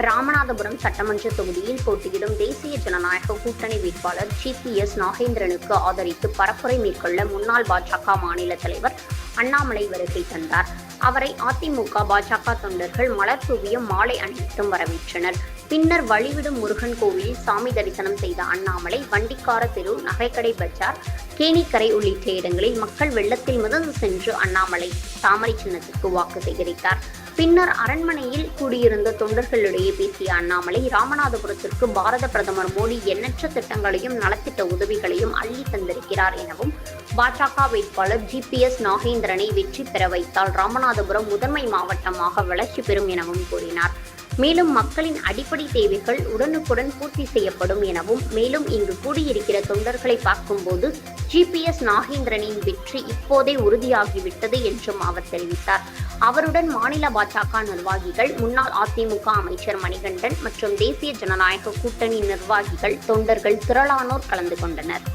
ராமநாதபுரம் சட்டமன்ற தொகுதியில் போட்டியிடும் தேசிய ஜனநாயக கூட்டணி வேட்பாளர் ஜிபிஎஸ் நாகேந்திரனுக்கு ஆதரித்து பரப்புரை மேற்கொள்ள முன்னாள் பாஜக மாநில தலைவர் அண்ணாமலை வருகை தந்தார். அவரை அதிமுக பாஜக தொண்டர்கள் மலர் தூவியும் மாலை அணிவித்தும் வரவேற்றனர். பின்னர் வழிவிடும் முருகன் கோவிலில் சாமி தரிசனம் செய்த அண்ணாமலை வண்டிக்கார தெரு, நகைக்கடை பஜார், கேணிக்கரை உள்ளிட்ட இடங்களில் மக்கள் வெள்ளத்தில் மிதந்து சென்று அண்ணாமலை தாமரை சின்னத்திற்கு வாக்கு சேகரித்தார். பின்னர் அரண்மனையில் கூடியிருந்த தொண்டர்களிடையே பேசிய அண்ணாமலை, ராமநாதபுரத்திற்கு பாரத பிரதமர் மோடி எண்ணற்ற திட்டங்களையும் நலத்திட்ட உதவிகளையும் அள்ளி தந்திருக்கிறார் எனவும், பாஜக வேட்பாளர் ஜிபிஎஸ் நாகேந்திரனை வெற்றி பெற வைத்தால் ராமநாதபுரம் முதன்மை மாவட்டமாக வளர்ச்சி பெறும் எனவும் கூறினார். மேலும் மக்களின் அடிப்படை தேவைகள் உடனுக்குடன் பூர்த்தி செய்யப்படும் எனவும், மேலும் இங்கு கூடியிருக்கிற தொண்டர்களை பார்க்கும்போது ஜிபிஎஸ் நாகேந்திரனின் வெற்றி இப்போதே உறுதியாகிவிட்டது என்றும் அவர் தெரிவித்தார். அவருடன் மாநில பாஜக நிர்வாகிகள், முன்னாள் அதிமுக அமைச்சர் மணிகண்டன் மற்றும் தேசிய ஜனநாயக கூட்டணி நிர்வாகிகள், தொண்டர்கள் திரளானோர் கலந்து கொண்டனர்.